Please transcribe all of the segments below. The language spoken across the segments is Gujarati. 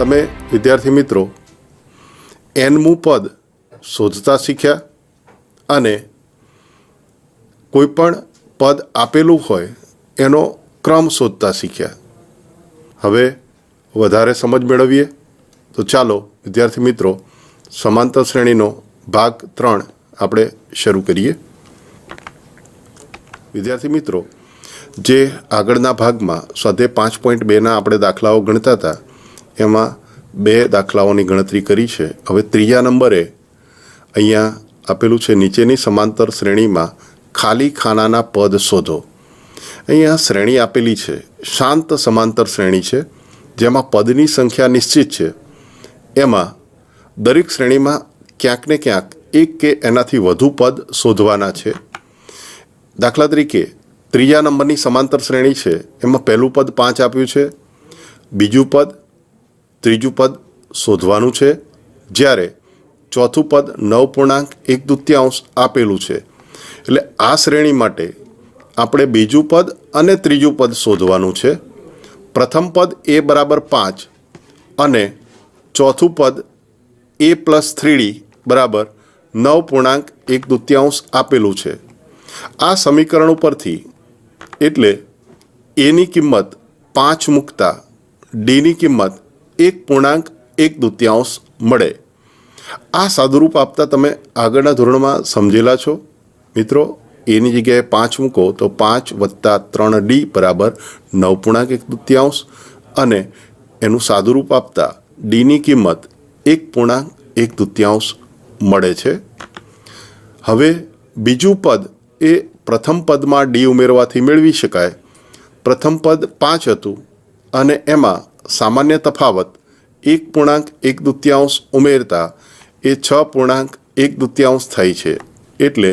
તમે વિદ્યાર્થી મિત્રો એનમું પદ શોધતા શીખ્યા અને કોઈપણ પદ આપેલું હોય એનો ક્રમ શોધતા શીખ્યા। હવે વધારે સમજ મેળવીએ તો ચાલો વિદ્યાર્થી મિત્રો સમાંતર શ્રેણીનો ભાગ 3 આપણે શરૂ કરીએ। વિદ્યાર્થી મિત્રો, જે આગળના ભાગમાં સ્વાધ્યાય 5.2ના આપણે દાખલાઓ ગણતા હતા એમાં 2 દાખલાઓની ગણતરી કરી છે। હવે ત્રીજા નંબરે અહીંયા આપેલું છે નીચેની સમાંતર શ્રેણીમાં ખાલી ખાનાના પદ શોધો। અહીંયા શ્રેણી આપેલી છે, શાંત સમાંતર શ્રેણી છે જેમાં પદની સંખ્યા નિશ્ચિત છે। એમાં દરેક શ્રેણીમાં ક્યાંક ને ક્યાંક એક કે એનાથી વધુ પદ શોધવાના છે। દાખલા તરીકે ત્રીજા નંબરની સમાંતર શ્રેણી છે એમાં પહેલું પદ 5 આપ્યું છે, બીજું પદ, ત્રીજું પદ શોધવાનું છે, જ્યારે ચોથું પદ 9.1 આપેલું છે। એટલે આ શ્રેણી માટે આપણે બીજું પદ અને ત્રીજું પદ શોધવાનું છે। પ્રથમ પદ a બરાબર 5 અને ચોથું પદ a + 3d બરાબર 9.1 આપેલું છે। આ સમીકરણ ઉપરથી એટલે એની કિંમત 5 મૂકતા ડીની કિંમત 1.1 મળે। આ સાદુરૂપ આપતા તમે આગળના ધોરણમાં સમજેલા છો મિત્રો। એની જગ્યાએ 5 મૂકો તો 5 + 3d બરાબર 9.1 અને એનું સાદુરૂપ આપતા ડીની કિંમત 1.1 મળે છે। હવે બીજું પદ એ પ્રથમ પદમાં ડી ઉમેરવાથી મેળવી શકાય। પ્રથમ પદ 5 હતું અને એમાં સામાન્ય તફાવત 1.1 ઉમેરતા એ 6.1 થાય છે। એટલે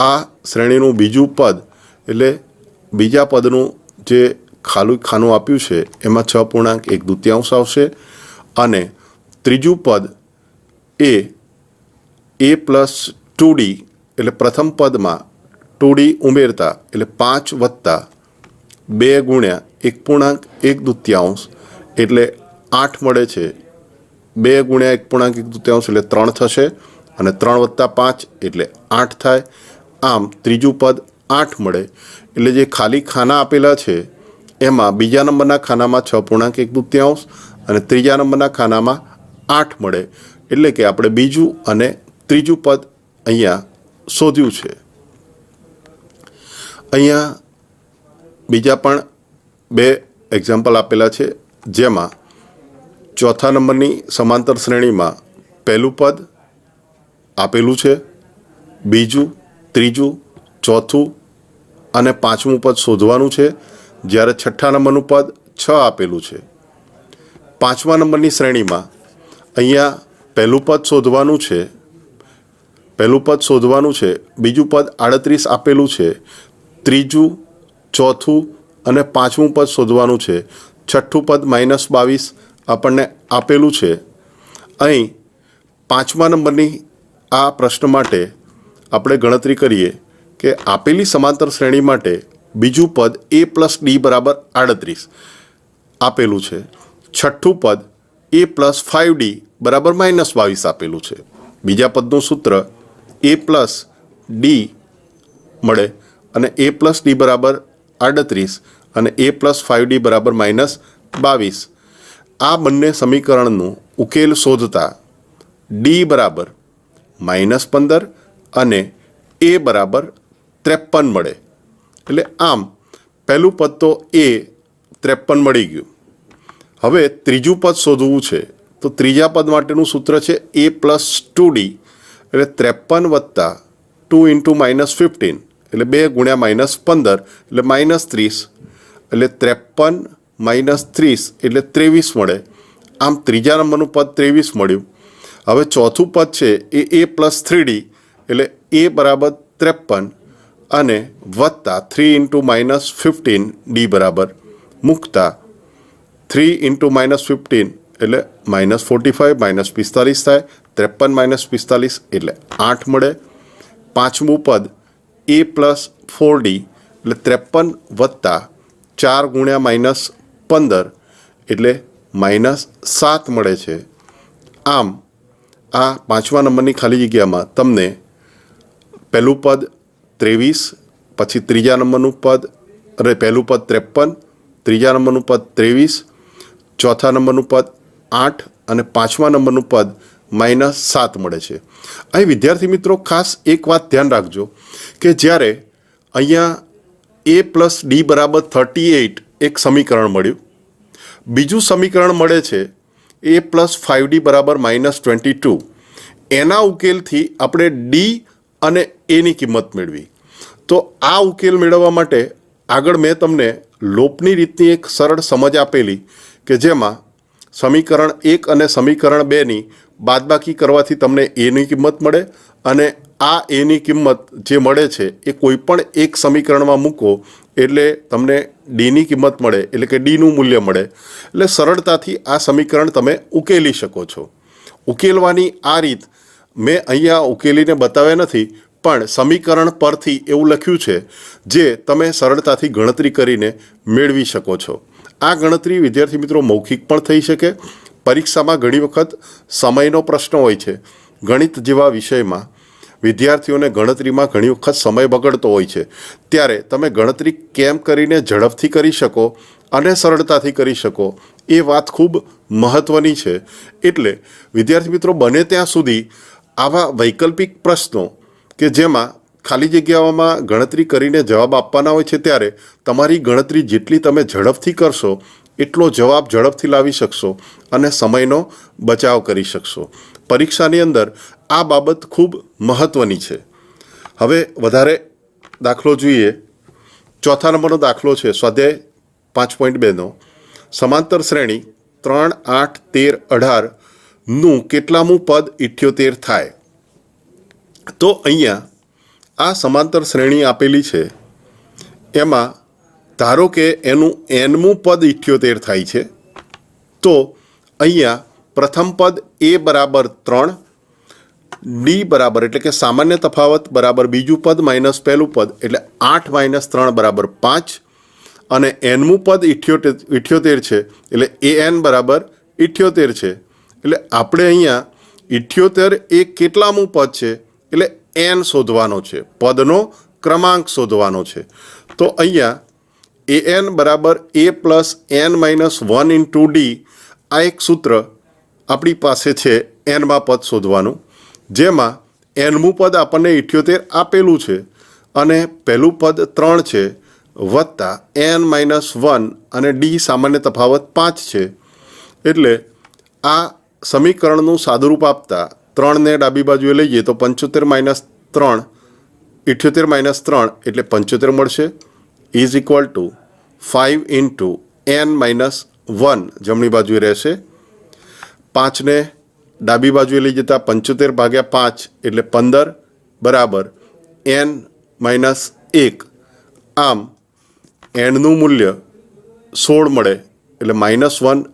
આ શ્રેણીનું બીજું પદ એટલે બીજા પદનું જે ખાલી ખાનું આપ્યું છે એમાં 6.1 આવશે અને ત્રીજું પદ એ + 2d એટલે પ્રથમ પદમાં 2d ઉમેરતા એટલે 5 + 2 × 1.1 એટલે 8 મળે છે। 2 × 1.1 એટલે 3 થશે અને 3 + 5 એટલે 8 થાય। આમ ત્રીજું પદ 8 મળે। એટલે જે ખાલી ખાના આપેલા છે એમાં બીજા નંબરના ખાનામાં 6.1 અને ત્રીજા નંબરના ખાનામાં 8 મળે। એટલે કે આપણે બીજું અને ત્રીજું પદ અહીંયા શોધ્યું છે। અહીંયા બીજા પણ 2 એક્ઝામ્પલ આપેલા છે, જેમાં ચોથા નંબરની સમાંતર શ્રેણીમાં પહેલું પદ આપેલું છે, બીજું, ત્રીજું, ચોથું અને પાંચમું પદ શોધવાનું છે, જ્યારે છઠ્ઠા નંબરનું પદ 6 આપેલું છે। પાંચમા નંબરની શ્રેણીમાં અહીંયા પહેલું પદ શોધવાનું છે, બીજું પદ 38 આપેલું છે, ત્રીજું, ચોથું અને પાંચમું પદ શોધવાનું છે, છઠ્ઠું પદ -22 આપણને આપેલું છે। અહીં પાંચમા નંબરની આ પ્રશ્ન માટે આપણે ગણતરી કરીએ કે આપેલી સમાંતર શ્રેણી માટે બીજું પદ a + d બરાબર 38 આપેલું છે, છઠ્ઠું પદ a + 5d બરાબર -22 આપેલું છે। બીજા પદનું સૂત્ર a + d મળે અને a + d બરાબર 38 અને a + 5d બરાબર -22। આ બંને સમીકરણનું ઉકેલ શોધતા d બરાબર -15 અને a બરાબર 53 મળે। એટલે આમ પહેલું પદ તો a 53 મળી ગયું। હવે ત્રીજું પદ શોધવું છે તો ત્રીજા પદ માટેનું સૂત્ર છે a + 2d એટલે 53 + 2 × -15 એટલે 2 × -15 એટલે -30 એટલે 53 - 30 એટલે 23 મળે। આમ ત્રીજા નંબરનું પદ 23 મળ્યું। હવે ચોથું પદ છે એ a + 3d એટલે a બરાબર 53 અને વત્તા 3 × -15d બરાબર મૂકતા 3 × -15 એટલે -45 -45 થાય। 53 - 45 એટલે 8 મળે। પાંચમું પદ a + 4d એટલે 53 વત્તા 4 × -15 એટલે -7 મળે છે। આમ આ 5મા નંબરની ખાલી જગ્યામાં તમને પહેલું પદ 23, પછી ત્રીજા નંબરનું પદ પહેલું પદ 53, ત્રીજા નંબરનું પદ 23, ચોથા નંબરનું પદ 8 અને 5મા નંબરનું પદ -7 મળે છે। અહીં વિદ્યાર્થી મિત્રો ખાસ એક વાત ધ્યાન રાખજો કે જ્યારે અહીંયા a + d = 38 એક સમીકરણ મળ્યું, બીજું સમીકરણ મળે છે a + 5d = -22, એના ઉકેલથી આપણે d અને એની કિંમત મેળવી। તો આ ઉકેલ મેળવવા માટે આગળ મેં તમને લોપની રીતની એક સરળ સમજ આપેલી કે જેમાં સમીકરણ 1 અને સમીકરણ 2ની બાદબાકી કરવાથી તમને એની કિંમત મળે અને આ એની કિંમત જે મળે છે એ કોઈપણ એક સમીકરણમાં મૂકો એટલે તમને ડીની કિંમત મળે, એટલે કે ડીનું મૂલ્ય મળે। એટલે સરળતાથી આ સમીકરણ તમે ઉકેલી શકો છો। ઉકેલવાની આ રીત મેં અહીંયા ઉકેલીને બતાવ્યા નથી, પણ સમીકરણ પરથી એવું લખ્યું છે જે તમે સરળતાથી ગણતરી કરીને મેળવી શકો છો। આ ગણતરી વિદ્યાર્થી મિત્રો મૌખિક પણ થઈ શકે। પરીક્ષામાં ઘણી વખત સમયનો પ્રશ્ન હોય છે। ગણિત જેવા વિષયમાં વિદ્યાર્થીઓને ગણતરીમાં ઘણી વખત સમય બગડતો હોય છે, ત્યારે તમે ગણતરી કેમ કરીને ઝડપથી કરી શકો અને સરળતાથી કરી શકો એ વાત ખૂબ મહત્ત્વની છે। એટલે વિદ્યાર્થી મિત્રો બને ત્યાં સુધી આવા વૈકલ્પિક પ્રશ્નો કે જેમાં ખાલી જગ્યાઓમાં ગણતરી કરીને જવાબ આપવાના હોય છે, ત્યારે તમારી ગણતરી જેટલી તમે ઝડપથી કરશો એટલો જવાબ ઝડપથી લાવી શકશો અને સમયનો બચાવ કરી શકશો। પરીક્ષાની અંદર આ બાબત ખૂબ મહત્ત્વની છે। હવે વધારે દાખલો જોઈએ। ચોથા નંબરનો દાખલો છે સ્વાધ્યાય 5.2નો। સમાંતર શ્રેણી 3, 8, 13, 18નું કેટલામું પદ 78 થાય? તો અહીંયા આ સમાંતર શ્રેણી આપેલી છે, એમાં ધારો કે એનું nમું પદ 78 થાય છે, તો અહીંયા પ્રથમ પદ a = 3, d બરાબર એટલે કે સામાન્ય તફાવત બરાબર બીજું પદ માઇનસ પહેલું પદ એટલે 8 - 3 = 5 અને nમું પદ 78 છે એટલે an = 78 છે। એટલે આપણે અહીંયા 78 એ કેટલામું પદ છે એટલે n શોધવાનો છે, પદનો ક્રમાંક શોધવાનો છે। તો અહીંયા an = a + n - 1 * d આ એક સૂત્ર આપણી પાસે છે nમાં પદ શોધવાનું, જેમાં nમું પદ આપણને 78 આપેલું છે અને પહેલું પદ 3 છે વત્તા n - 1 અને d સામાન્ય તફાવત 5 છે। એટલે આ સમીકરણનું સાદુરૂપ આપતા 3ને ડાબી બાજુએ લઈએ તો 75 - 3 78 - 3 એટલે 75 મળશે = 5 × n - 1 જમણી બાજુએ રહેશે। 5ને ડાબી બાજુએ લઈ જતા 75 / 5 એટલે 15 બરાબર n - 1। આમ nનું મૂલ્ય 16 મળે એટલે -1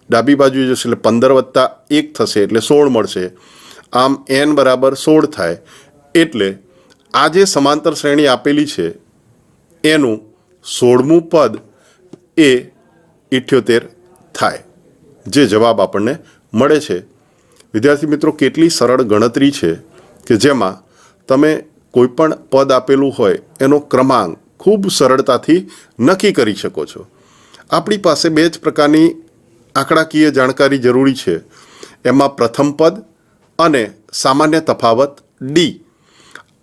ડાબી બાજુએ જશે એટલે 15 + 1 થશે એટલે 16 મળશે। આમ n = 16 થાય। એટલે આ જે સમાંતર શ્રેણી આપેલી છે એનું 16મું પદ એ 78 થાય, જે જવાબ આપણને મળે છે। વિદ્યાર્થી મિત્રો કેટલી સરળ ગણતરી છે કે જેમાં તમે કોઈપણ પદ આપેલું હોય એનો ક્રમાંક ખૂબ સરળતાથી નક્કી કરી શકો છો। આપણી પાસે બે જ પ્રકારની આંકડાકીય જાણકારી જરૂરી છે, એમાં પ્રથમ પદ અને સામાન્ય તફાવત d।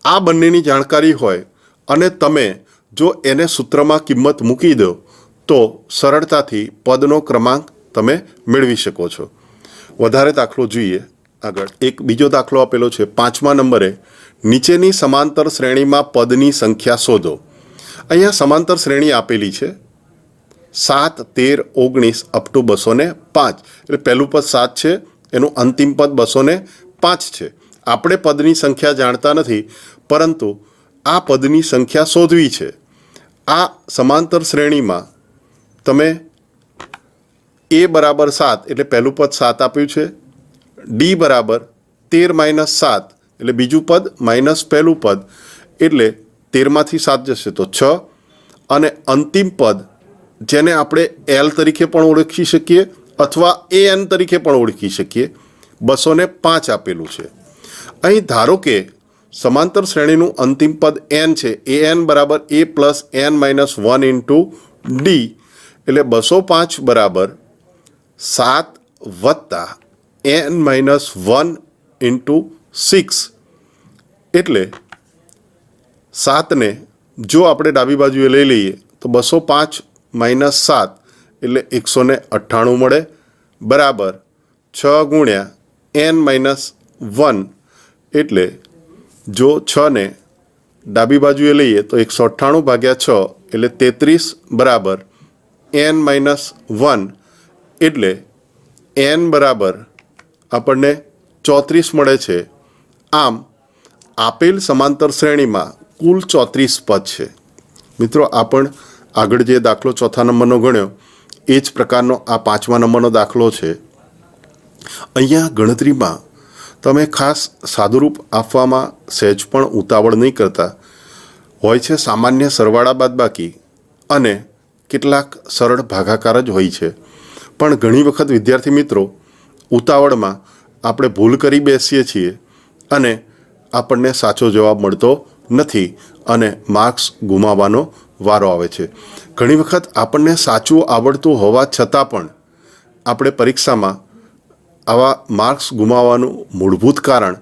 આ બંનેની જાણકારી હોય અને તમે જો એને સૂત્રમાં કિંમત મૂકી દો તો સરળતાથી પદનો ક્રમાંક તમે મેળવી શકો છો। વધારે દાખલો જોઈએ આગળ। એક બીજો દાખલો આપેલો છે 5મા નંબરે, નીચેની સમાંતર શ્રેણીમાં પદની સંખ્યા શોધો। અહીંયા સમાંતર શ્રેણી આપેલી છે 7, 13, 19 અપ ટુ 205, એટલે પહેલું પદ 7 છે, એનું અંતિમ પદ 205 છે। આપણે પદની સંખ્યા જાણતા નથી, પરંતુ આ પદની સંખ્યા શોધવી છે। આ સમાંતર શ્રેણીમાં તમે a = 7 એટલે પહેલું પદ 7 આપ્યું છે, d = 13 - 7 એટલે બીજું પદ માઇનસ પહેલું પદ એટલે 13માંથી 7 જશે તો 6 અને અંતિમ પદ જેને આપણે l તરીકે પણ ઓળખી શકીએ અથવા AN તરીકે પણ ઓળખી શકીએ. 205 આપેલું છે. અહીં ધારો કે સમાંતર શ્રેણીનું અંતિમ પદ n છે. AN બરાબર A plus n minus 1 into d, એટલે 205 બરાબર 7 વત્તા n માઇનસ 1 ઇન્ટુ 6, એટલે 7ને જો આપણે ડાબી બાજુએ લઈ લઈએ તો 205 માઇનસ 7 એટલે 198 મળે, બરાબર 6 ગુણ્યા n માઇનસ 1, એટલે જો 6ને ડાબી બાજુએ લઈએ તો 198 ભાગ્યા 6 એટલે 33 બરાબર n માઇનસ 1, એટલે n બરાબર આપણને 34 મળે છે. આમ આપેલ સમાંતર શ્રેણીમાં કુલ 34 પદ છે. મિત્રો, આ પણ આગળ જે દાખલો 4થા નંબરનો ગણ્યો એ જ પ્રકારનો આ 5મા નંબરનો દાખલો છે. અહીંયા ગણતરીમાં તમે ખાસ સાદુરૂપ આપવામાં સહેજ પણ ઉતાવળ નહીં કરતા. હોય છે સામાન્ય સરવાળા બાદબાકી અને કેટલાક સરળ ભાગાકાર જ હોય છે. પણ ઘણી વખત વિદ્યાર્થી મિત્રો ઉતાવળમાં આપણે ભૂલ કરી બેસીએ છીએ અને આપણને સાચો જવાબ મળતો નથી અને માર્ક્સ ગુમાવવાનો વારો આવે છે. ઘણી વખત આપણને સાચું આવડતું હોવા છતાં પણ આપણે પરીક્ષામાં આવા માર્ક્સ ગુમાવવાનું મૂળભૂત કારણ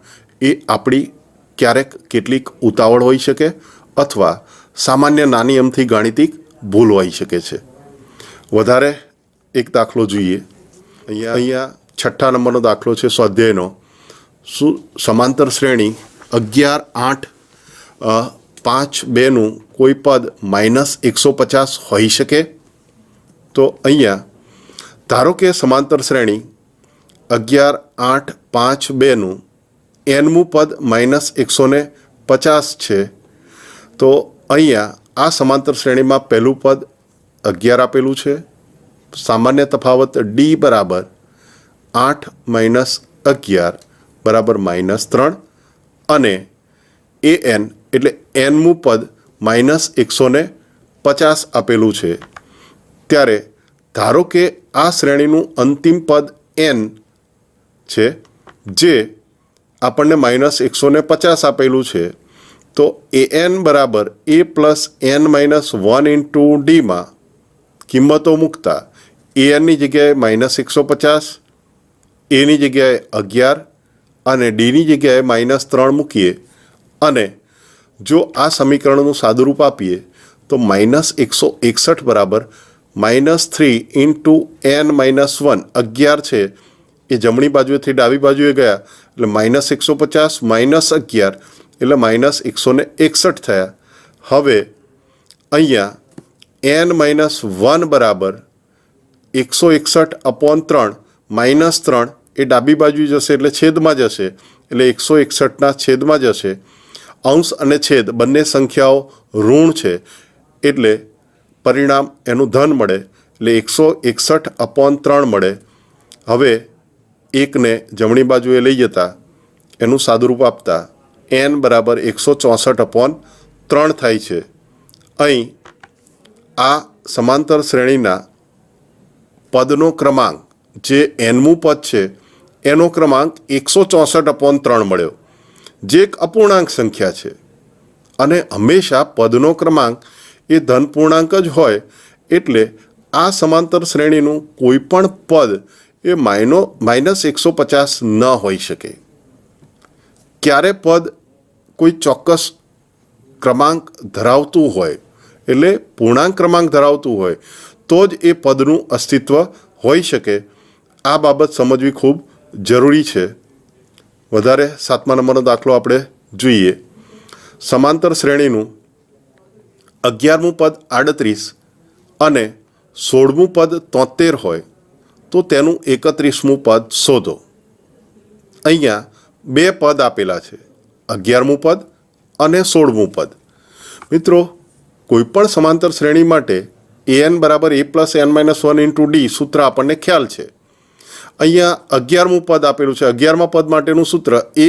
એ આપણી ક્યારેક કેટલીક ઉતાવળ હોઈ શકે અથવા સામાન્ય નાની અમથી ગાણિતિક ભૂલ હોઈ શકે છે. વધારે એક દાખલો જોઈએ. અહીંયા 6ઠ્ઠા નંબરનો દાખલો છે સ્વાધ્યાયનો. શું સમાંતર શ્રેણી 11, 8, 5, 2નું કોઈ પદ -150 હોઈ શકે? તો અહીંયા ધારો કે સમાંતર શ્રેણી 11, 8, 5, 2નું nમું પદ -150 છે. તો અહીંયા આ સમાંતર શ્રેણીમાં પહેલું પદ 11 આપેલું છે. સામાન્ય તફાવત d બરાબર 8 માઇનસ 11 બરાબર -3 અને an એટલે nમું પદ -150 આપેલું છે. ત્યારે ધારો કે આ શ્રેણીનું અંતિમ પદ n છે જે આપણને -150 આપેલું છે. તો an બરાબર a plus n minus 1 into ડીમાં કિંમતો મૂકતા anની જગ્યાએ -150, એની જગ્યાએ 11 અને ડીની જગ્યાએ -3 મૂકીએ અને જો આ સમીકરણનું સાદુરૂપ આપીએ તો -161 બરાબર -3 ઇન્ટુ n માઇનસ 1, 11 છે એ જમણી બાજુએથી ડાબી બાજુએ ગયા એટલે -150 માઇનસ 11 એટલે -161 થયા. હવે અહીંયા n માઇનસ 1 બરાબર 161/3 -3 એ ડાબી બાજુ જશે એટલે છેદમાં જશે એટલે 161ના છેદમાં જશે. અંશ અને છેદ બંને સંખ્યાઓ ઋણ છે એટલે પરિણામ એનું ધન મળે એટલે 161/3 મળે. હવે એકને જમણી બાજુએ લઈ જતા એનું સાદુરૂપ આપતા n બરાબર 164/3 થાય છે. અહીં આ સમાંતર શ્રેણીના પદનો ક્રમાંક જે nમું પદ છે એનો ક્રમાંક 164/3 મળ્યો, જે એક અપૂર્ણાંક સંખ્યા છે અને હંમેશા પદનો ક્રમાંક એ ધન પૂર્ણાંક જ હોય એટલે આ સમાંતર શ્રેણીનું કોઈ પણ પદ એ -150 ન હોઈ શકે. ક્યારે પદ કોઈ ચોક્કસ ક્રમાંક ધરાવતું હોય એટલે પૂર્ણાંક ક્રમાંક ધરાવતું હોય તો જ એ પદનું અસ્તિત્વ હોઈ શકે. આ બાબત સમજવી ખૂબ જરૂરી છે. વધારે 7મા નંબરનો દાખલો આપણે જોઈએ. સમાંતર શ્રેણીનું 11મું પદ 38 અને 16મું પદ 73 હોય તો તેનું 31મું પદ શોધો. અહીંયા બે પદ આપેલા છે, 11મું પદ અને 16મું પદ. મિત્રો, કોઈપણ સમાંતર શ્રેણી માટે an બરાબર a plus n minus 1 into D સૂત્ર આપણને ખ્યાલ છે. અહીંયા 11મું પદ આપેલું છે. 11મા પદ માટેનું સૂત્ર એ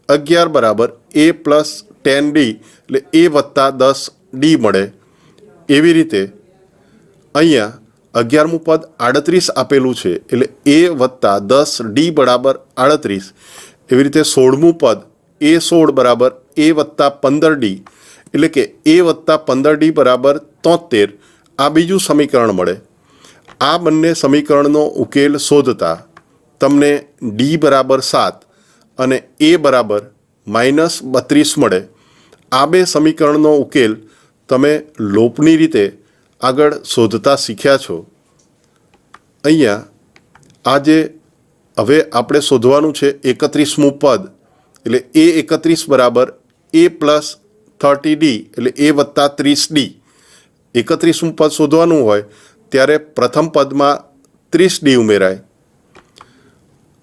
11 બરાબર a પ્લસ 10d એટલે a વત્તા 10d મળે. એવી રીતે અહીંયા 11મું પદ 38 આપેલું છે એટલે એ વત્તા 10d બરાબર 38. એવી રીતે 16મું પદ એ 16 બરાબર એ વત્તા 15d એટલે કે એ વત્તા 15d બરાબર 73. આ બીજું સમીકરણ મળે. આ બંને સમીકરણનો ઉકેલ શોધતા તમને ડી બરાબર 7 અને એ બરાબર -32 મળે. આ બે સમીકરણનો ઉકેલ તમે લોપની રીતે આગળ શોધતા શીખ્યા છો. અહીંયા આજે હવે આપણે શોધવાનું છે 31મું પદ એટલે એ 31 બરાબર એ પ્લસ 30d એટલે એ વત્તા 30d. 31મું પદ શોધવાનું હોય ત્યારે પ્રથમ પદમાં 30d ઉમેરાય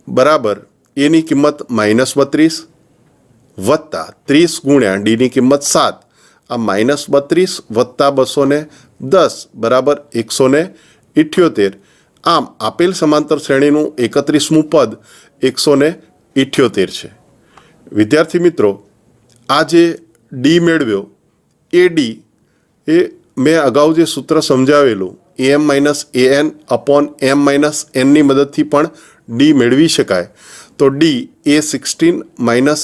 બરાબર એની કિંમત -32 વત્તા 30 ગુણ્યા ડીની કિંમત 7. આ -32 વત્તા 210 બરાબર 178. આમ આપેલ સમાંતર શ્રેણીનું 31મું પદ 178 છે. વિદ્યાર્થી મિત્રો, આ જે ડી મેળવ્યો એ ડી એ મેં અગાઉ જે સૂત્ર સમજાવેલું am - an upon m - n ની મદદથી પણ ડી મેળવી શકાય. તો ડી એ 16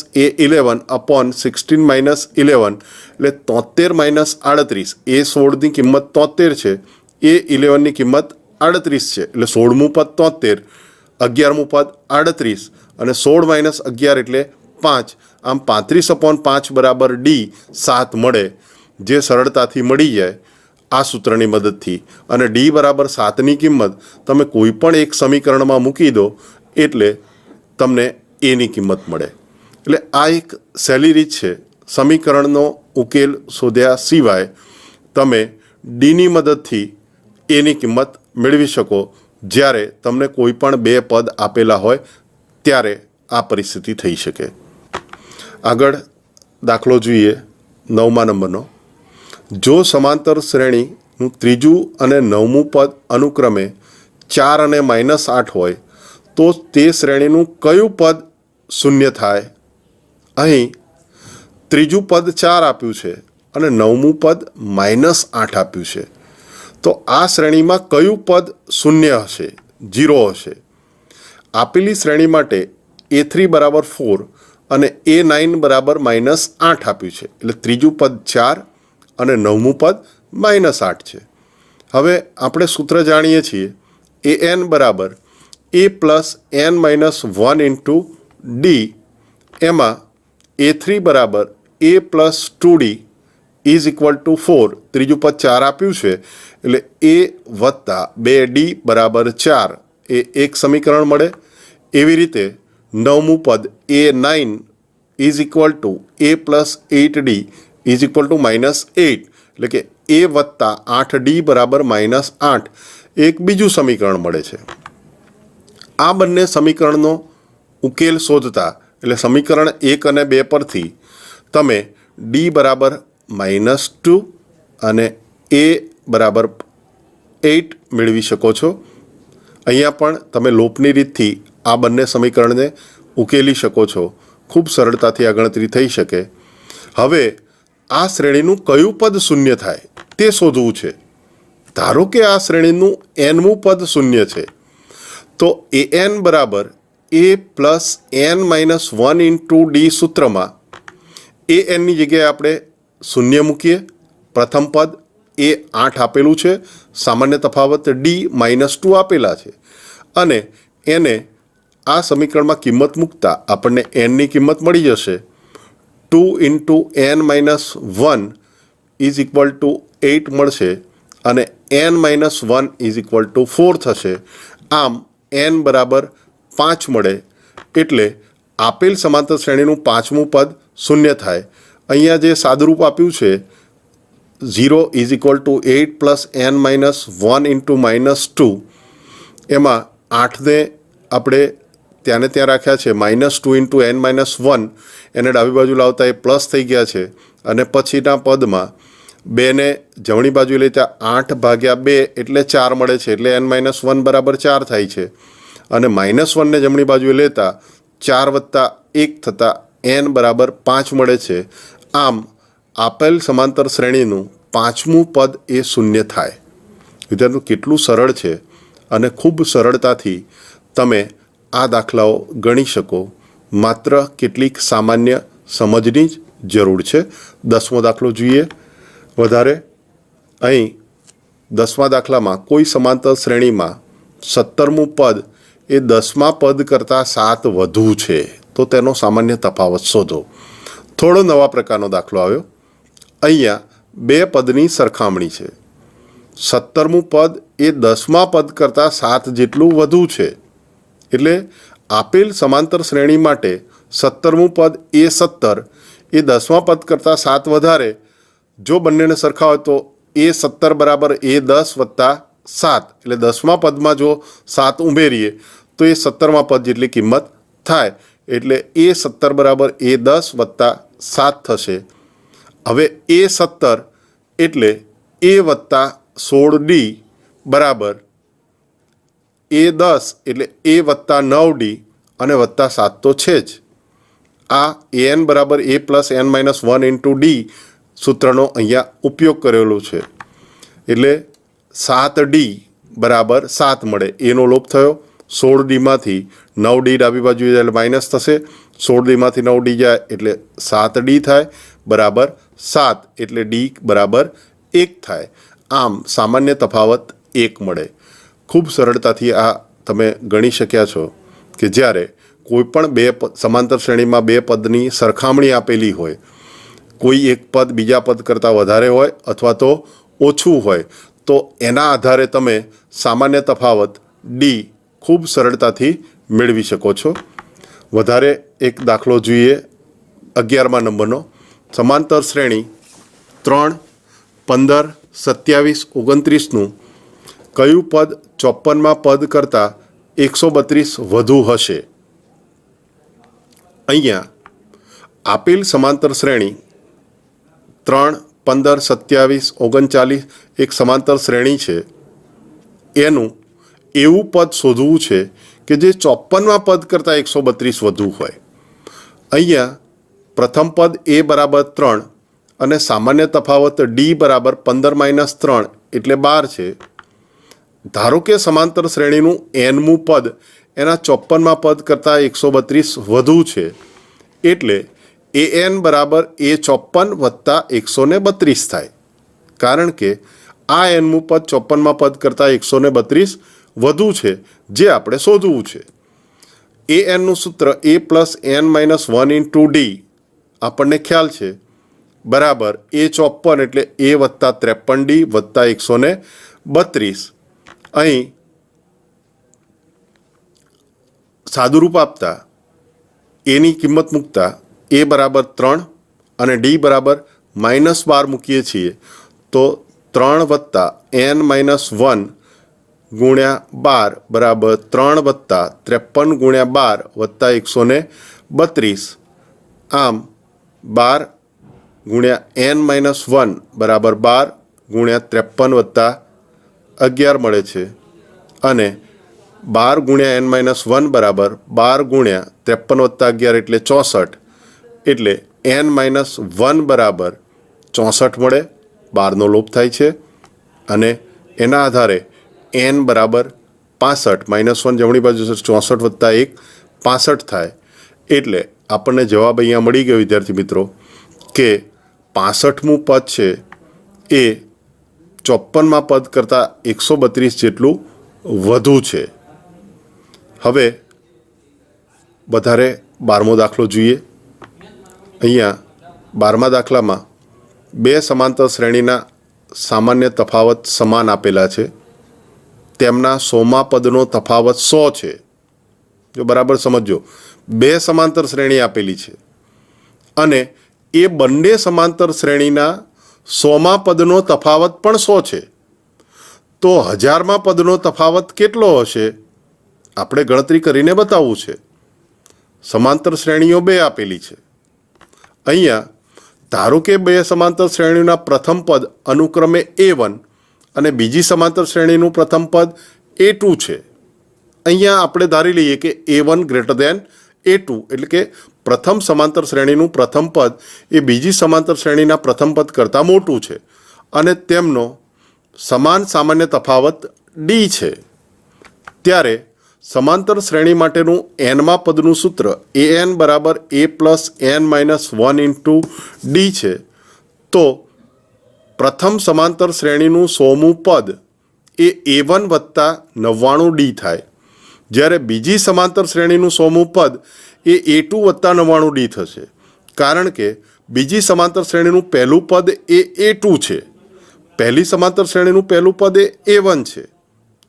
- એ 11 અપોન 16 - 11 એટલે 73 - 38. એ 16ની કિંમત 73 છે, એ 11ની કિંમત 38 છે એટલે 16મું પદ 73, 11મું પદ 38 અને 16 - 11 એટલે 5. આમ 35/5 બરાબર ડી 7 મળે, જે સરળતાથી મળી જાય આ સૂત્રની મદદથી. અને ડી બરાબર 7ની કિંમત તમે કોઈ પણ એક સમીકરણમાં મૂકી દો એટલે તમને એની કિંમત મળે. એટલે આ એક સહેલી રીત છે. સમીકરણનો ઉકેલ શોધ્યા સિવાય તમે ડીની મદદથી એની કિંમત મેળવી શકો જ્યારે તમને કોઈ પણ બે પદ આપેલા હોય ત્યારે આ પરિસ્થિતિ થઈ શકે. આગળ દાખલો જોઈએ 9મા નંબરનો. જો સમાંતર શ્રેણીનું ત્રીજું અને 9મું પદ અનુક્રમે 4 અને -8 હોય તો તે શ્રેણીનું કયું પદ શૂન્ય થાય? અહીં ત્રીજું પદ 4 આપ્યું છે અને 9મું પદ -8 આપ્યું છે. તો આ શ્રેણીમાં કયું પદ શૂન્ય હશે, 0 હશે? આપેલી શ્રેણી માટે a3 બરાબર 4 અને a9 બરાબર -8 આપ્યું છે એટલે ત્રીજું પદ 4 અને 9મું પદ -8 છે. હવે આપણે સૂત્ર જાણીએ છીએ an બરાબર a plus n - 1 into D. એમાં a3 બરાબર a plus 2d is equal to 4. ત્રીજું પદ 4 આપ્યું છે એટલે a વત્તા 2d બરાબર 4 એ એક સમીકરણ મળે. એવી રીતે 9મું પદ a9 is equal to a plus 8d is equal to -8 એટલે કે a વત્તા 8d બરાબર -8 એક બીજું સમીકરણ મળે છે. આ બંને સમીકરણનો ઉકેલ શોધતા એટલે સમીકરણ 1 અને 2 પરથી તમે ડી બરાબર -2 અને એ બરાબર 8 મેળવી શકો છો. અહીંયા પણ તમે લોપની રીતથી આ બંને સમીકરણને ઉકેલી શકો છો. ખૂબ સરળતાથી આ ગણતરી થઈ શકે. હવે આ શ્રેણીનું કયું પદ શૂન્ય થાય તે શોધવું છે. ધારો કે આ શ્રેણીનું nમું પદ શૂન્ય છે તો an બરાબર a plus n - 1 into D સૂત્રમાં anની જગ્યાએ આપણે શૂન્ય મૂકીએ. પ્રથમ પદ એ 8 આપેલું છે, સામાન્ય તફાવત ડી -2 આપેલા છે અને એને આ સમીકરણમાં કિંમત મૂકતા આપણને nની કિંમત મળી જશે. 2 into n - 1 is equal to 8 મળશે અને n - 1 ઇઝ ઇક્વલ ટુ 4 થશે. આમ n બરાબર 5 મળે એટલે આપેલ સમાંતર શ્રેણીનું 5મું પદ શૂન્ય થાય. અહીંયા જે સાદુરૂપ આપ્યું છે 0 is equal to 8 plus n - 1 into -2, એમાં 8ને આપણે ત્યાંને ત્યાં રાખ્યા છે. -2 ઇન્ટુ n - 1 એને ડાબી બાજુ લાવતા એ પ્લસ થઈ ગયા છે અને પછીના પદમાં 2ને જમણી બાજુ લેતા 8 ભાગ્યા 2 એટલે 4 મળે છે એટલે n - 1 બરાબર 4 થાય છે અને -1ને જમણી બાજુએ લેતા 4 વત્તા 1 થતાં n બરાબર 5 મળે છે. આમ આપેલ સમાંતર શ્રેણીનું 5મું પદ એ શૂન્ય થાય. વિદ્યાર્થીઓ કેટલું સરળ છે અને ખૂબ સરળતાથી તમે આ દાખલાઓ ગણી શકો. માત્ર કેટલીક સામાન્ય સમજની જ જરૂર છે. 10મો દાખલો જોઈએ. વધારે અહીં 10મા દાખલામાં કોઈ સમાંતર શ્રેણીમાં 17મું પદ એ 10મા પદ કરતાં 7 વધુ છે તો તેનો સામાન્ય તફાવત શોધો. થોડો નવા પ્રકારનો દાખલો આવ્યો. અહીંયા બે પદની સરખામણી છે. 17મું પદ એ 10મા પદ કરતાં 7 જેટલું વધુ છે. એટલે આપેલ સમાંતર શ્રેણી માટે 17મું પદ એ 17 એ 10મા પદ કરતાં 7 વધારે. જો બંનેને સરખાવે તો એ 17 બરાબર એ 10 વત્તા 7, એટલે 10મા પદમાં જો 7 ઉમેરીએ તો એ 17મા પદ જેટલી કિંમત થાય. એટલે એ 17 બરાબર એ 10 વત્તા 7 થશે. હવે એ 17 એટલે એ વત્તા 16D બરાબર એ 10 એટલે એ વત્તા 9D અને વત્તા 7 તો છે જ. આ an બરાબર a plus n minus 1 into D સૂત્રનો અહીંયા ઉપયોગ કરેલો છે. એટલે 7D બરાબર 7 મળે. એનો લોપ થયો. 16Dમાંથી 9D ડાબી બાજુ જાય એટલે માઇનસ થશે. 16Dમાંથી 9D જાય એટલે 7D થાય બરાબર 7, એટલે D બરાબર 1 થાય. આમ સામાન્ય તફાવત 1 મળે. ખૂબ સરળતાથી આ તમે ગણી શક્યા છો કે જ્યારે કોઈ પણ બે સમાંતર શ્રેણીમાં બે પદની સરખામણી આપેલી હોય, કોઈ એક પદ બીજા પદ કરતાં વધારે હોય અથવા તો ઓછું હોય, તો એના આધારે તમે સામાન્ય તફાવત ડી ખૂબ સરળતાથી મેળવી શકો છો. વધારે એક દાખલો જોઈએ. 11મા નંબરનો. સમાંતર શ્રેણી 3, 15, 27, 29નું કયું પદ 54મા પદ કરતાં 132 વધુ હશે? અહીંયા આપેલ સમાંતર શ્રેણી 3, 15, 27, 39 એક સમાંતર શ્રેણી છે. એનું એવું પદ શોધવું છે કે જે 54મા પદ કરતાં 132 વધુ હોય. અહીંયા પ્રથમ પદ એ બરાબર 3 અને સામાન્ય તફાવત ડી બરાબર 15 - 3 એટલે 12 છે. ધારો કે સમાંતર શ્રેણીનું nમું પદ એના 54મા પદ કરતાં 132 વધુ છે. એટલે an બરાબર એ 54 વત્તા 132 થાય. કારણ કે આ nમું પદ 54મા પદ કરતાં 132 વધુ છે, જે આપણે શોધવું છે. anનું સૂત્ર a plus n minus 1 into D આપણને ખ્યાલ છે બરાબર એ 54 એટલે એ વત્તા 53D વત્તા 132. અહીં સાદુરૂપ આપતા એની કિંમત મૂકતા એ બરાબર 3 અને ડી બરાબર -12 મૂકીએ છીએ તો 3 વત્તા n માઇનસ 1 ગુણ્યા 12 બરાબર 3 વત્તા 53 ગુણ્યા 12 વત્તા 132. આમ 12 ગુણ્યા n માઇનસ 1 બરાબર 12 ગુણ્યા 53 વત્તા 11 મળે છે. અને 12 ગુણ્યા n માઇનસ 1 બરાબર 12 ગુણ્યા 53 વત્તા 11 એટલે 64. એટલે n માઇનસ 1 બરાબર 64 મળે. 12નો લોપ થાય છે અને એના આધારે n બરાબર 65 -1 જમણી બાજુ 64 વત્તા 1 65 થાય. એટલે આપણને જવાબ અહીંયા મળી ગયો વિદ્યાર્થી મિત્રો કે 65મું પદ છે એ 54મા પદ કરતાં 132 જેટલું વધુ છે. હવે વધારે 12મો દાખલો જોઈએ. અહીંયા 12મા દાખલામાં બે સમાંતર શ્રેણીના સામાન્ય તફાવત સમાન આપેલા છે. તેમના 100મા પદનો તફાવત 100 છે. જો બરાબર સમજો, બે સમાંતર શ્રેણી આપેલી છે અને એ બંને સમાંતર શ્રેણીના 100મા પદનો તફાવત પણ 100 છે. તો 1000મા પદનો તફાવત કેટલો હશે? આપણે ગણતરી કરીને બતાવવું છે. સમાંતર શ્રેણીઓ બે આપેલી છે. અહીંયા ધારો કે બે સમાંતર શ્રેણીના પ્રથમ પદ અનુક્રમે a1 અને બીજી સમાંતર શ્રેણીનું પ્રથમ પદ a2 છે. અહીંયા આપણે ધારી લઈએ કે a1 ગ્રેટર દેન a2, એટલે કે પ્રથમ સમાંતર શ્રેણીનું પ્રથમ પદ એ બીજી સમાંતર શ્રેણીના પ્રથમ પદ કરતાં મોટું છે અને તેમનો સમાન સામાન્ય તફાવત ડી છે, ત્યારે સમાંતર શ્રેણી માટેનું એનમાં પદનું સૂત્ર an બરાબર a plus n minus 1 into D છે. તો પ્રથમ સમાંતર શ્રેણીનું 100મું પદ એ a1 વત્તા 99d થાય, જ્યારે બીજી સમાંતર શ્રેણીનું 100મું પદ એ a2 વત્તા 99d થશે, કારણ કે બીજી સમાંતર શ્રેણીનું પહેલું પદ એ a2 છે, પહેલી સમાંતર શ્રેણીનું પહેલું પદ એ a1 છે.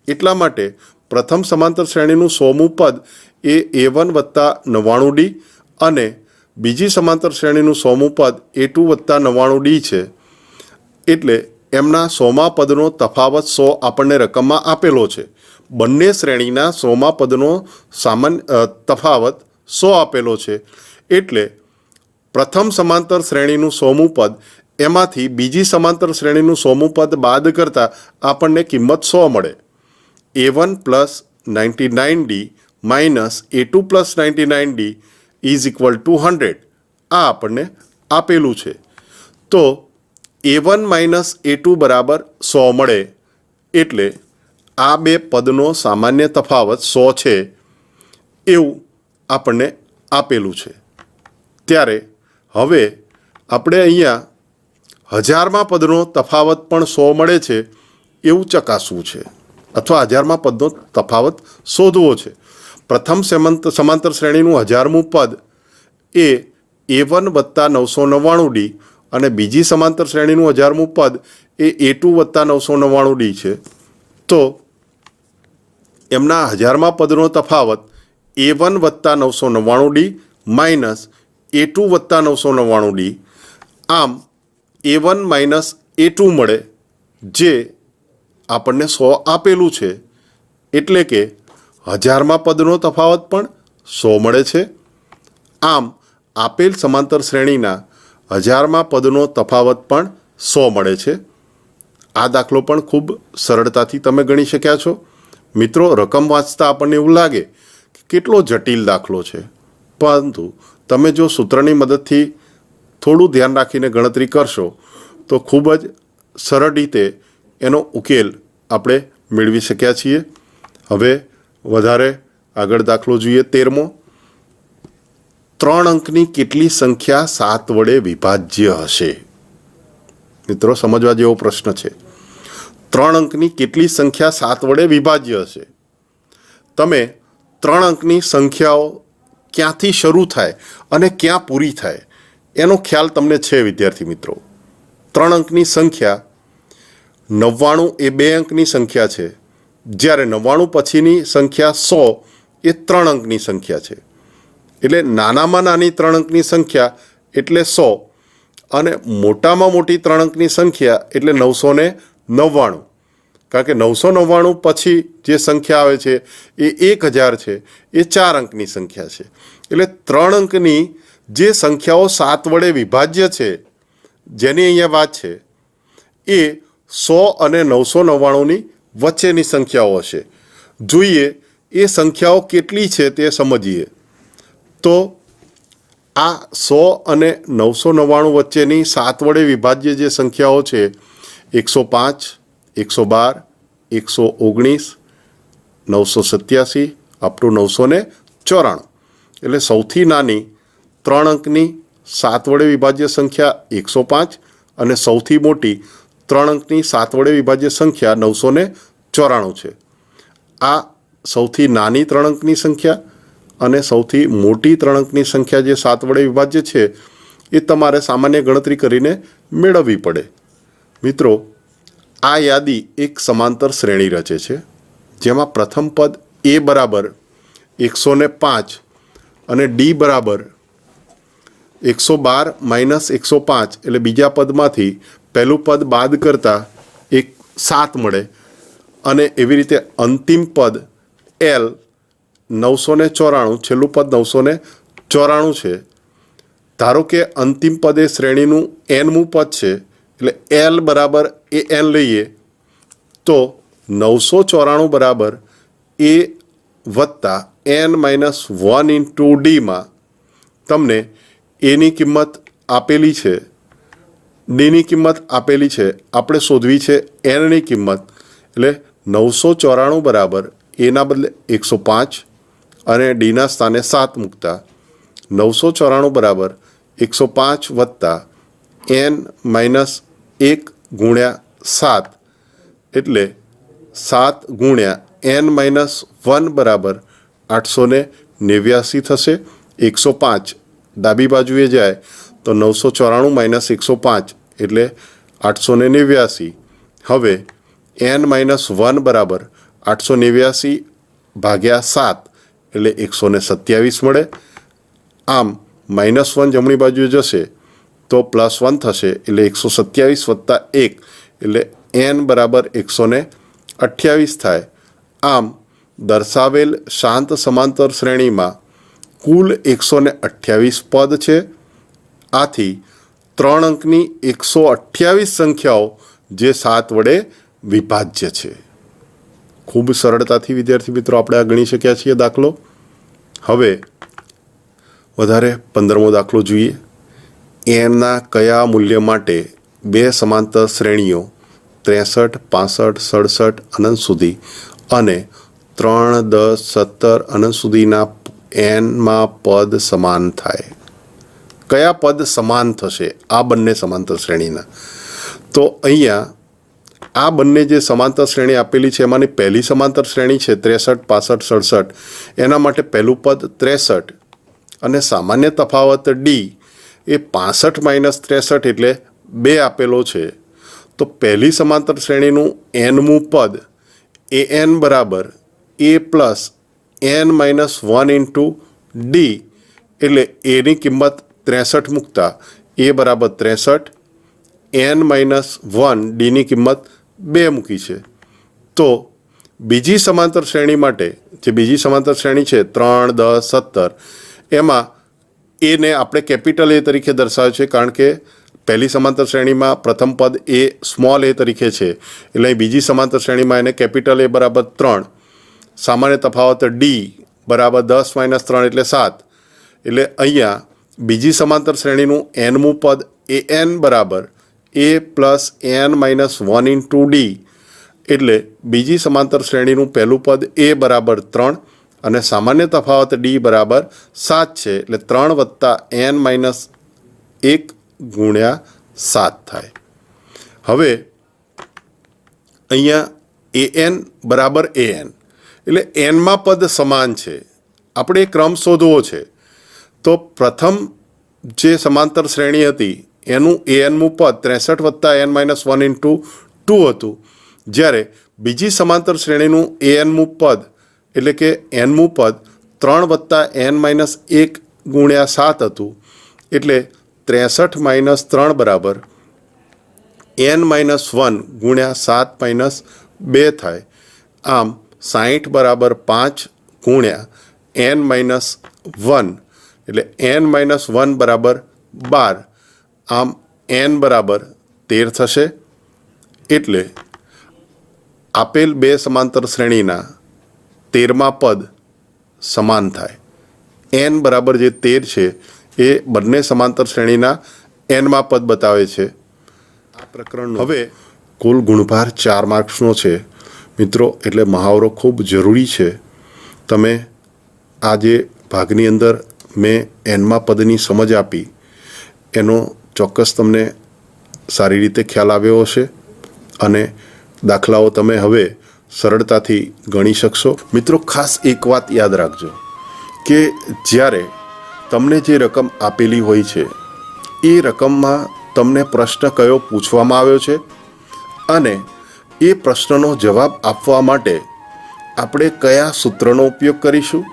એટલા માટે પ્રથમ સમાંતર શ્રેણીનું 100મું પદ એ a1 વત્તા 99d અને બીજી સમાંતર શ્રેણીનું 100મું પદ a2 વત્તા 99d છે. એટલે એમના 100મા પદનો તફાવત 100 આપણને રકમમાં આપેલો છે. બંને શ્રેણીના 100મા પદનો તફાવત 100 આપેલો છે. એટલે પ્રથમ સમાંતર શ્રેણીનું 100મું પદ એમાંથી બીજી સમાંતર શ્રેણીનું 100મું પદ બાદ કરતાં આપણને કિંમત 100 મળે. a1 plus 99d minus a2 plus 99d is equal to 100. આ આપણને આપેલું છે. તો a1 માઇનસ a2 બરાબર 100 મળે. એટલે આ બે પદનો સામાન્ય તફાવત 100 છે એવું આપણને આપેલું છે. ત્યારે હવે આપણે અહીંયા હજારમાં પદનો તફાવત પણ 100 મળે છે એવું ચકાસવું છે, અથવા હજારમાં પદનો તફાવત શોધવો છે. પ્રથમ સમાંતર શ્રેણીનું 1000મું પદ એ a1 વત્તા 999d અને બીજી સમાંતર શ્રેણીનું 1000મું પદ એ a2 વત્તા 999d છે. તો એમના હજારમાં પદનો તફાવત a1 વત્તા 999d માઇનસ a2 વત્તા 999d, આમ a1 માઇનસ a2 મળે, જે આપણને 100 આપેલું છે. એટલે કે હજારમાં પદનો તફાવત પણ 100 મળે છે. આમ આપેલ સમાંતર શ્રેણીના હજારમાં પદનો તફાવત પણ 100 મળે છે. આ દાખલો પણ ખૂબ સરળતાથી તમે ગણી શક્યા છો. મિત્રો, રકમ વાંચતા આપણને એવું લાગે કે કેટલો જટિલ દાખલો છે, પરંતુ તમે જો સૂત્રની મદદથી થોડું ધ્યાન રાખીને ગણતરી કરશો તો ખૂબ જ સરળ રીતે એનો ઉકેલ આપણે મેળવી શક્યા છીએ. હવે વધારે આગળ દાખલો જોઈએ. 13મો. 3 અંકની કેટલી સંખ્યા 7 વડે વિભાજ્ય હશે? મિત્રો, સમજવા જેવો પ્રશ્ન છે. 3 અંકની કેટલી સંખ્યા 7 વડે વિભાજ્ય હશે? તમે 3 અંકની સંખ્યાઓ ક્યાંથી શરૂ થાય અને ક્યાં પૂરી થાય એનો ખ્યાલ તમને છે વિદ્યાર્થી મિત્રો. 3 અંકની સંખ્યા 99 એ 2 અંકની સંખ્યા છે, જ્યારે 99 પછીની સંખ્યા 100 એ 3 અંકની સંખ્યા છે. એટલે નાનામાં નાની 3 અંકની સંખ્યા એટલે 100 અને મોટામાં મોટી 3 અંકની સંખ્યા એટલે 999. કારણ કે 999 પછી જે સંખ્યા આવે છે એ 1000 છે, એ 4 અંકની સંખ્યા છે. એટલે 3 અંકની જે સંખ્યાઓ 7 વડે વિભાજ્ય છે, જેની અહીંયા વાત છે, એ 100 અને 999ની વચ્ચેની સંખ્યાઓ હશે. જોઈએ એ સંખ્યાઓ કેટલી છે તે સમજીએ. તો આ 100 અને 999 વચ્ચેની 7 વડે વિભાજ્ય જે સંખ્યાઓ છે 105, 112, 119, 987 અપ ટુ 994. એટલે સૌથી નાની 3 અંકની 7 વડે વિભાજ્ય સંખ્યા 105 અને સૌથી મોટી 3 અંકની 7 વડે વિભાજ્ય સંખ્યા 994 છે. આ સૌથી નાની 3 અંકની સંખ્યા અને સૌથી મોટી 3 અંકની સંખ્યા જે 7 વડે વિભાજ્ય છે એ તમારે સામાન્ય ગણતરી કરીને મેળવવી પડે. મિત્રો, આ યાદી એક સમાંતર શ્રેણી રચે છે, જેમાં પ્રથમ પદ a બરાબર 105 અને d બરાબર 112 માઇનસ 105, એટલે બીજા પદમાંથી પહેલું પદ બાદ કરતાં એક 7 મળે. અને એવી રીતે અંતિમ પદ l 994, છેલ્લું પદ 994 છે. ધારો કે અંતિમ પદ એ શ્રેણીનું nમું પદ છે, એટલે l બરાબર એ n લઈએ તો 994 બરાબર a વત્તા n માઇનસ 1 ઇન્ટુ ડીમાં તમને એની કિંમત આપેલી છે ડીની કિંમત આપેલી છે, આપણે શોધવી છે એનની કિંમત, એટલે 994 બરાબર એના બદલે 105 અને ડીના સ્થાને 7 મૂકતા 994 બરાબર 105 વત્તા n માઇનસ 1 ગુણ્યા 7 એટલે 7 ગુણ્યા n માઇનસ 1 બરાબર 889 થશે. 105 ડાબી બાજુએ જાય તો 994 માઇનસ 105 એટલે 889. હવે n માઇનસ 1 બરાબર 889 ભાગ્યા 7 એટલે 127 મળે. આમ -1 જમણી બાજુએ જશે તો +1 થશે એટલે 127 વત્તા 1 એટલે n બરાબર 128 થાય. આમ દર્શાવેલ શાંત સમાંતર શ્રેણીમાં કુલ 128 પદ છે. આથી 3 અંકની 128 સંખ્યાઓ જે 7 વડે વિભાજ્ય છે. ખૂબ સરળતાથી વિદ્યાર્થી મિત્રો આપણે આ ગણી શક્યા છીએ દાખલો. હવે વધારે 15મો દાખલો જોઈએ. એનના કયા મૂલ્ય માટે બે સમાંતર શ્રેણીઓ 63, 65, 67 અનંત સુધી અને 3, 10, 17 અનંત સુધીના એનમાં પદ સમાન થાય? કયા પદ સમાન થશે આ બંને સમાંતર શ્રેણીના? તો અહીંયા આ બંને જે સમાંતર શ્રેણી આપેલી છે એમાંની પહેલી સમાંતર શ્રેણી છે 63, 65, 67, એના માટે પહેલું પદ 63 અને સામાન્ય તફાવત ડી એ 65 માઇનસ 63 એટલે 2 આપેલો છે. તો પહેલી સમાંતર શ્રેણીનું એનમું પદ એ એન બરાબર a plus n minus 1 into d એટલે એની કિંમત 63 મૂકતા એ બરાબર 63, એન માઇનસ 1 ડીની કિંમત 2 મૂકી છે. તો બીજી સમાંતર શ્રેણી માટે જે બીજી સમાંતર શ્રેણી છે 3, 10, 17 એમાં એને આપણે કેપિટલ એ તરીકે દર્શાવ્યું છે કારણ કે પહેલી સમાંતર શ્રેણીમાં પ્રથમ પદ એ સ્મોલ એ તરીકે છે એટલે બીજી સમાંતર શ્રેણીમાં એને કેપિટલ એ બરાબર 3, સામાન્ય તફાવત ડી બરાબર 10 માઇનસ 3 એટલે 7 એટલે અહીંયા બીજી સમાંતર શ્રેણીનું એનમું પદ એ એન બરાબર a plus n minus 1 into d એટલે બીજી સમાંતર શ્રેણીનું પહેલું પદ એ બરાબર 3 અને સામાન્ય તફાવત ડી બરાબર 7 છે એટલે 3 વત્તા એન માઇનસ 1 ગુણ્યા 7 થાય. હવે અહીંયા એ એન બરાબર એ એન એટલે એનમાં પદ સમાન છે. આપણે એ ક્રમ શોધવો છે. તો પ્રથમ જે સમાંતર શ્રેણી હતી એનું એ એનમું પદ 63 વત્તા એન માઇનસ 1 ઇન્ટુ 2 હતું, જ્યારે બીજી સમાંતર શ્રેણીનું એ એનમું પદ એટલે કે એનમું પદ 3 વત્તા એન માઇનસ 1 ગુણ્યા 7 હતું એટલે 63 માઇનસ 3 બરાબર એન માઇનસ 1 ગુણ્યા 7 માઇનસ 2 થાય. આમ 60 બરાબર 5 ગુણ્યા એન માઇનસ 1 એટલે એન માઇનસ 1 બરાબર 12. આમ એન બરાબર 13 થશે. એટલે આપેલ બે સમાંતર શ્રેણીના 13મા પદ સમાન થાય. એન બરાબર જે 13 છે એ બંને સમાંતર શ્રેણીના એનમાં પદ બતાવે છે. આ પ્રકરણનો હવે કુલ ગુણભાર 4 માર્ક્સનો છે મિત્રો, એટલે મહાવરો ખૂબ જરૂરી છે. તમે આ જે ભાગની અંદર મેં એનમાં પદની સમજ આપી એનો ચોક્કસ તમને સારી રીતે ખ્યાલ આવ્યો હશે અને દાખલાઓ તમે હવે સરળતાથી ગણી શકશો. મિત્રો ખાસ એક વાત યાદ રાખજો કે જ્યારે તમને જે રકમ આપેલી હોય છે એ રકમમાં તમને પ્રશ્ન કયો પૂછવામાં આવ્યો છે અને એ પ્રશ્નનો જવાબ આપવા માટે આપણે કયા સૂત્રનો ઉપયોગ કરીશું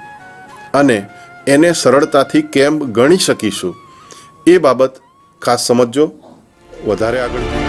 અને એને સરળતાથી કેમ ગણી શકીશું એ બાબત ખાસ સમજજો. વધારે આગળ